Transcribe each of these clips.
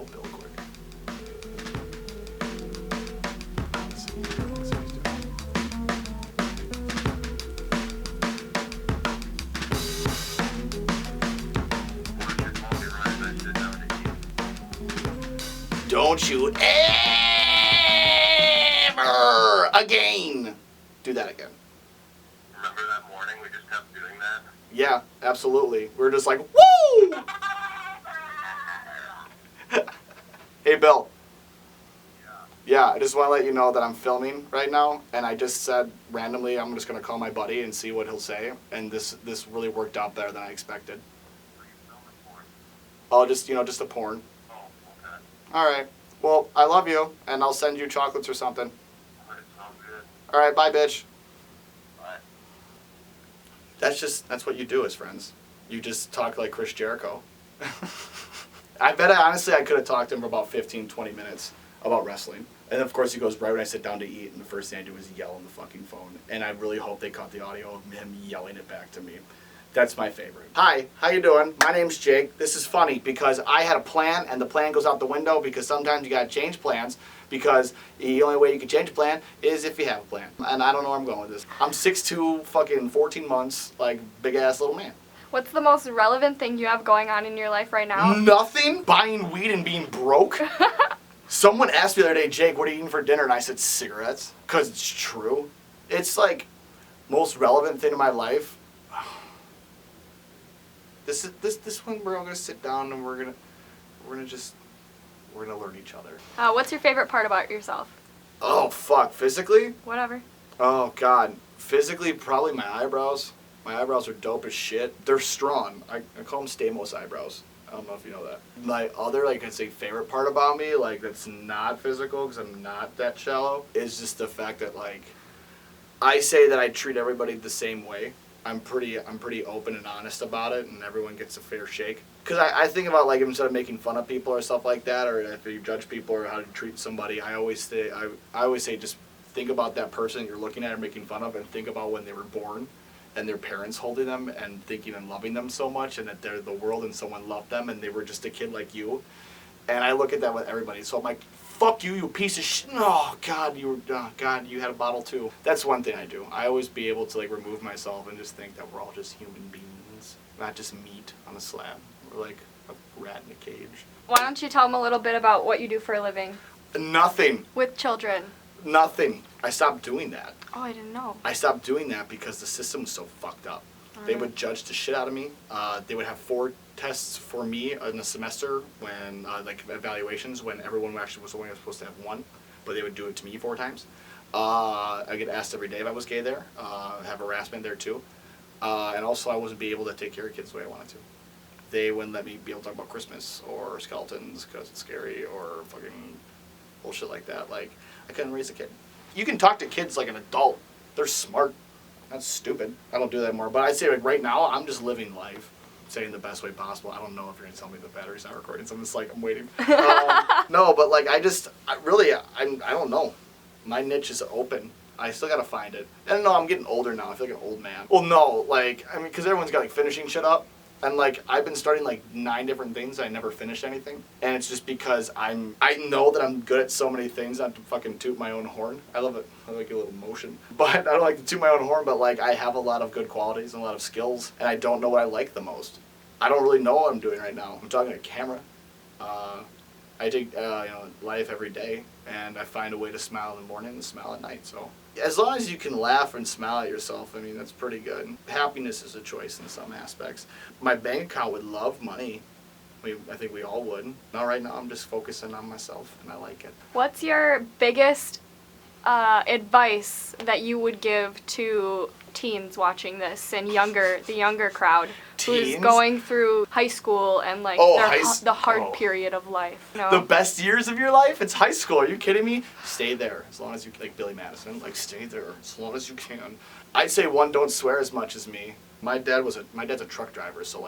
call Bill quick. Don't you ever again do that again. Remember that morning we just kept doing that? Yeah, absolutely. We were just like, woo! Hey, Bill. Yeah, I just want to let you know that I'm filming right now, and I just said randomly I'm just going to call my buddy and see what he'll say, and this really worked out better than I expected. What are you filming for? Oh, just a porn. Oh, okay. All right. Well, I love you, and I'll send you chocolates or something. Alright, sounds good. All right, bye, bitch. Bye. That's what you do as friends. You just talk like Chris Jericho. I bet I could have talked to him for about 15, 20 minutes about wrestling. And of course he goes right when I sit down to eat, and the first thing I do is yell on the fucking phone. And I really hope they caught the audio of him yelling it back to me. That's my favorite. Hi, how you doing? My name's Jake. This is funny because I had a plan, and the plan goes out the window because sometimes you gotta change plans because the only way you can change a plan is if you have a plan. And I don't know where I'm going with this. I'm 6'2", fucking 14 months, like big ass little man. What's the most relevant thing you have going on in your life right now? Nothing. Buying weed and being broke. Someone asked me the other day, Jake, what are you eating for dinner? And I said cigarettes, because it's true. It's like most relevant thing in my life. This one we're all gonna sit down and we're gonna learn each other. What's your favorite part about yourself? Oh fuck, physically? Whatever. Oh god, physically probably my eyebrows. My eyebrows are dope as shit. They're strong. I call them Stamos eyebrows. I don't know if you know that. My other, I'd say favorite part about me, that's not physical because I'm not that shallow, is just the fact that, I say that I treat everybody the same way. I'm pretty open and honest about it, and everyone gets a fair shake. Because I think about, instead of making fun of people or stuff like that, or if you judge people or how to treat somebody, I always say just think about that person you're looking at or making fun of, and think about when they were born and their parents holding them and thinking and loving them so much, and that they're the world and someone loved them and they were just a kid like you. And I look at that with everybody. So I'm like, fuck you, you piece of shit. Oh God, you had a bottle too. That's one thing I do. I always be able to remove myself and just think that we're all just human beings, not just meat on a slab. We're like a rat in a cage. Why don't you tell them a little bit about what you do for a living? Nothing. With children. Nothing. I stopped doing that. Oh, I didn't know. I stopped doing that because the system was so fucked up. They would judge the shit out of me. They would have 4 tests for me in a semester when, evaluations, when everyone actually was only supposed to have 1, but they would do it to me 4 times. I get asked every day if I was gay there, have harassment there too. And also I wasn't be able to take care of kids the way I wanted to. They wouldn't let me be able to talk about Christmas or skeletons because it's scary or fucking bullshit like that. I couldn't raise a kid. You can talk to kids like an adult. They're smart. That's stupid. I don't do that anymore. But I'd say right now, I'm just living life, saying the best way possible. I don't know if you're going to tell me the battery's not recording, so I'm just I'm waiting. No, but I don't know. My niche is open. I still got to find it. And no, I'm getting older now. I feel like an old man. Well, no, because everyone's got finishing shit up. And I've been starting 9 different things. I never finished anything. And it's just because I know that I'm good at so many things, not to fucking toot my own horn. I love it. I like a little motion. But I don't like to toot my own horn, but I have a lot of good qualities and a lot of skills. And I don't know what I like the most. I don't really know what I'm doing right now. I'm talking to a camera. I take life every day, and I find a way to smile in the morning and smile at night. So as long as you can laugh and smile at yourself, that's pretty good. Happiness is a choice in some aspects. My bank account would love money. I think we all would. Now, right now, I'm just focusing on myself, and I like it. What's your biggest advice that you would give to teens watching this and the younger crowd who's going through high school and the hard period of life? The best years of your life? It's high school. Are you kidding me? Stay there as long as you like Billy Madison. Stay there as long as you can. I'd say one, don't swear as much as me. My dad's a truck driver, so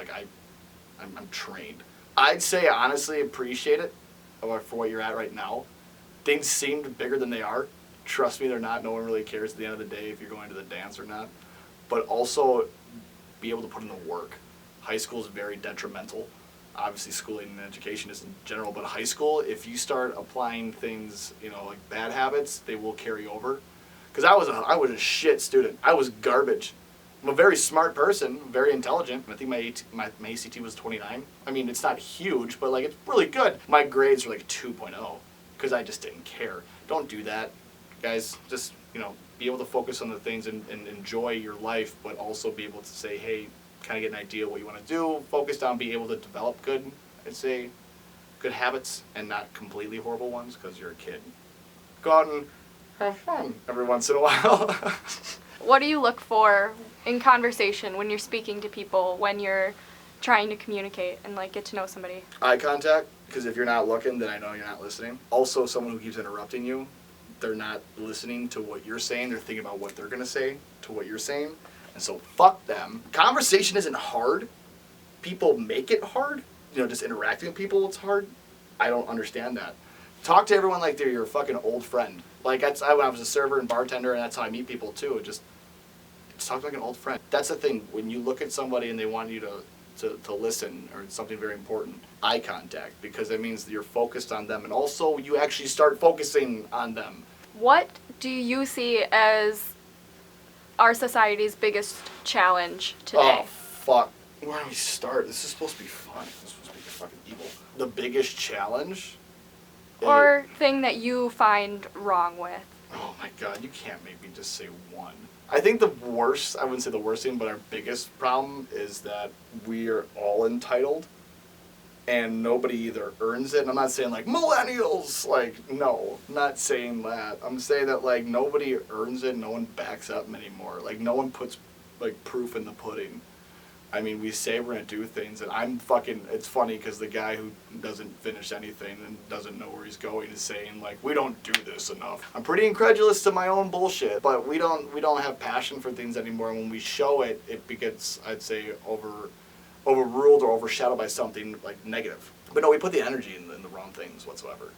I'm trained. I'd say honestly appreciate it for what you're at right now. Things seem bigger than they are. Trust me, they're not. No one really cares at the end of the day if you're going to the dance or not. But also be able to put in the work. High school is very detrimental. obviously schooling and education is in general, but high school, if you start applying things, like bad habits, they will carry over. Because I was a shit student. I was garbage. I'm a very smart person, very intelligent. I think my ACT was 29. I mean, it's not huge, but like it's really good. My grades were like 2.0 because I just didn't care. Don't do that, guys. Just be able to focus on the things and enjoy your life, but also be able to say, hey, kind of get an idea of what you want to do. Focused on being able to develop good habits and not completely horrible ones because you're a kid. Go out and have fun every once in a while. What do you look for in conversation when you're speaking to people, when you're trying to communicate and like get to know somebody? Eye contact, because if you're not looking, then I know you're not listening. Also, someone who keeps interrupting you, they're not listening to what you're saying. They're thinking about what they're going to say to what you're saying. And so fuck them. Conversation isn't hard. People make it hard. Just interacting with people, it's hard. I don't understand that. Talk to everyone like they're your fucking old friend. Like when I was a server and bartender, and that's how I meet people too. Just talk like an old friend. That's the thing. When you look at somebody and they want you to listen, or it's something very important, eye contact, because it means that you're focused on them, and also you actually start focusing on them. What do you see as our society's biggest challenge today? Oh, fuck. Where do we start? This is supposed to be fun. This is supposed to be fucking evil. The biggest challenge? Or thing that you find wrong with? Oh my god, you can't make me just say one. I think the worst, I wouldn't say the worst thing, but our biggest problem is that we are all entitled and nobody either earns it. And I'm not saying like millennials, no, I'm not saying that. I'm saying that nobody earns it, no one backs up anymore. No one puts proof in the pudding. I mean, we say we're going to do things, and it's funny because the guy who doesn't finish anything and doesn't know where he's going is saying, we don't do this enough. I'm pretty incredulous to my own bullshit, but we don't have passion for things anymore, and when we show it, it gets, I'd say, overruled or overshadowed by something, negative. But no, we put the energy in the wrong things whatsoever.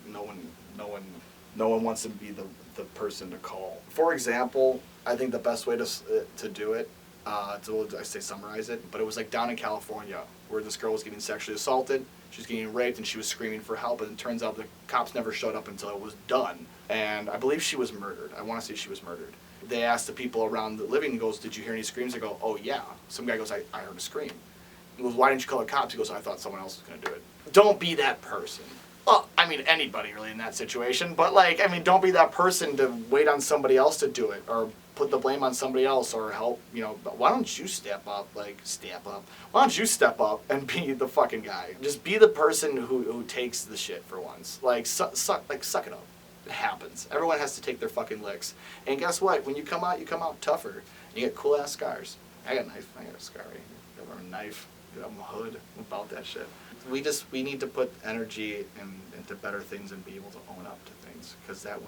No one wants to be the person to call. For example, I think the best way to do it, I say summarize it, but it was down in California where this girl was getting sexually assaulted, she was getting raped, and she was screaming for help, and it turns out the cops never showed up until it was done. And I believe she was murdered. I want to say she was murdered. They asked the people around the living, he goes, did you hear any screams? They go, oh yeah. Some guy goes, I heard a scream. He goes, why didn't you call the cops? He goes, I thought someone else was going to do it. Don't be that person. Well, I mean, anybody really in that situation, but don't be that person to wait on somebody else to do it, or put the blame on somebody else, or help, but why don't you step up? Why don't you step up and be the fucking guy? Just be the person who takes the shit for once. Suck it up. It happens. Everyone has to take their fucking licks. And guess what? When you come out tougher. You get cool ass scars. I got a knife. I got a scar right here. I got a knife. I'm a hood. I'm about that shit. We need to put energy into better things and be able to own up to things, because that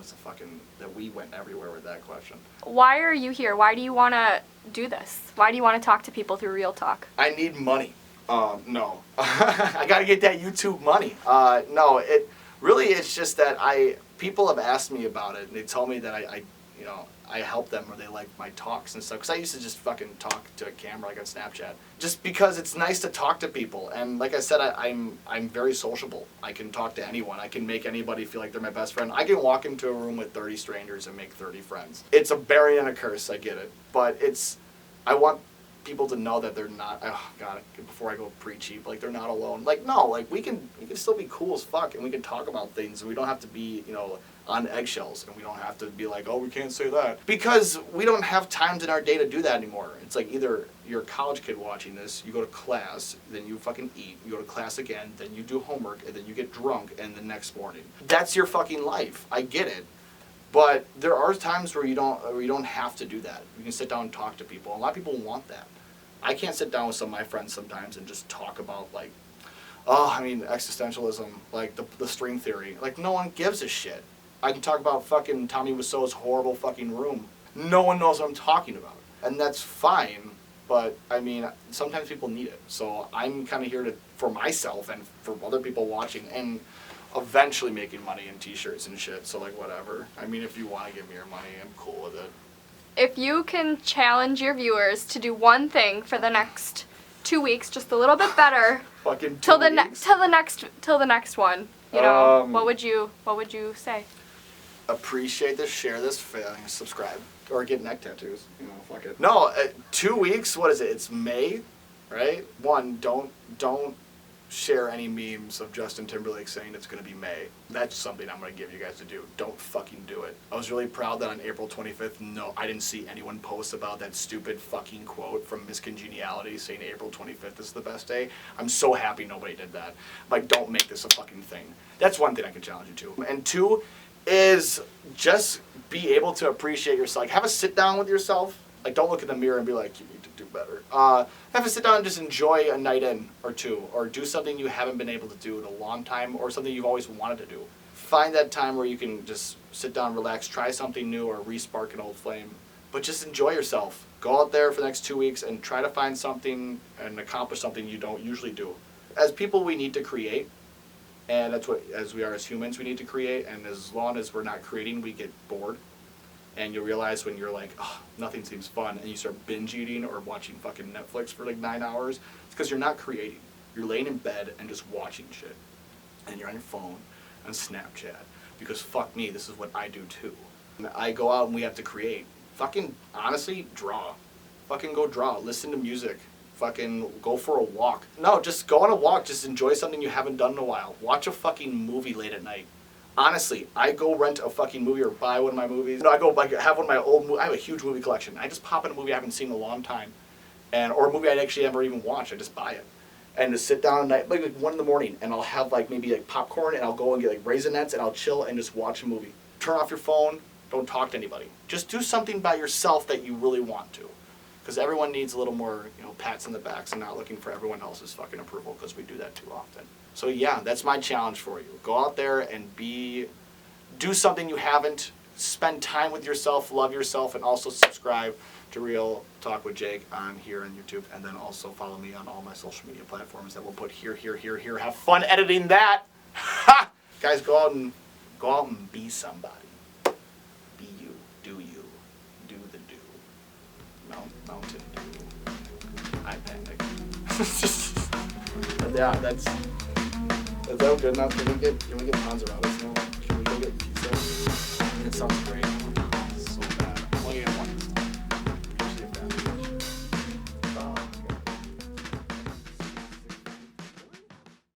we went everywhere with that question. Why are you here? Why do you want to do this? Why do you want to talk to people through Real Talk? I need money. No. I gotta get that YouTube money. No, it's just that people have asked me about it, and they tell me that I help them, or they like my talks and stuff. Because I used to just fucking talk to a camera on Snapchat. Just because it's nice to talk to people. And like I said, I'm very sociable. I can talk to anyone. I can make anybody feel like they're my best friend. I can walk into a room with 30 strangers and make 30 friends. It's a barrier and a curse, I get it. But I want people to know that they're not, oh god, before I go preachy, they're not alone. No, we can still be cool as fuck, and we can talk about things, and we don't have to be, on eggshells, and we don't have to be oh, we can't say that. Because we don't have times in our day to do that anymore. It's either you're a college kid watching this, you go to class, then you fucking eat, you go to class again, then you do homework, and then you get drunk, and the next morning. That's your fucking life. I get it. But there are times where you don't have to do that. You can sit down and talk to people. A lot of people want that. I can't sit down with some of my friends sometimes and just talk about existentialism, the string theory. No one gives a shit. I can talk about fucking Tommy Wiseau's horrible fucking room. No one knows what I'm talking about. And that's fine, but sometimes people need it. So I'm kind of here for myself and for other people watching, and eventually making money in t-shirts and shit. So whatever. If you want to give me your money, I'm cool with it. If you can challenge your viewers to do one thing for the next 2 weeks, just a little bit better. Fucking 2 till the weeks. till the next one. You know, Um, what would you say? Appreciate this, share this, subscribe, or get neck tattoos. You know, fuck it. No, 2 weeks. What is it? It's May, right? One, don't share any memes of Justin Timberlake saying it's gonna be May. That's something I'm gonna give you guys to do. Don't fucking do it. I was really proud that on April 25th, no, I didn't see anyone post about that stupid fucking quote from Miss Congeniality saying April 25th is the best day. I'm so happy nobody did that. Like, don't make this a fucking thing. That's one thing I can challenge you to. And two is just be able to appreciate yourself. Like, have a sit down with yourself. Like, don't look in the mirror and be like, you need to do better. Have a sit down and just enjoy a night in or two, or do something you haven't been able to do in a long time, or something you've always wanted to do. Find that time where you can just sit down, relax, try something new, or re-spark an old flame. But just enjoy yourself. Go out there for the next 2 weeks and try to find something and accomplish something you don't usually do. As people, we need to create. And that's what, as we are as humans, we need to create. And as long as we're not creating, we get bored. And you realize when you're like, oh, nothing seems fun, and you start binge eating or watching fucking Netflix for like 9 hours, it's because you're not creating. You're laying in bed and just watching shit. And you're on your phone on Snapchat. Because fuck me, this is what I do too. And I go out and we have to create. Fucking, honestly, draw. Fucking go draw. Listen to music. Fucking go for a walk. No, just go on a walk. Just enjoy something you haven't done in a while. Watch a fucking movie late at night. Honestly, I go rent a fucking movie or buy one of my movies. No, I go like have one of my old movies. I have a huge movie collection. I just pop in a movie I haven't seen in a long time, or a movie I'd actually never even watched. I just buy it, and just sit down at night, like 1 in the morning, and I'll have like maybe like popcorn, and I'll go and get like Raisinets, and I'll chill and just watch a movie. Turn off your phone. Don't talk to anybody. Just do something by yourself that you really want to, because everyone needs a little more, pats on the backs and not looking for everyone else's fucking approval, because we do that too often. So yeah, that's my challenge for you. Go out there and do something you haven't. Spend time with yourself, love yourself, and also subscribe to Real Talk with Jake on here on YouTube. And then also follow me on all my social media platforms that we'll put here. Have fun editing that. Ha! Guys, go out and be somebody. Be you. Do you. Do the do. Mountain Dew. I panic. Yeah, that's. Is that good enough? Can we get Ponzeratos now?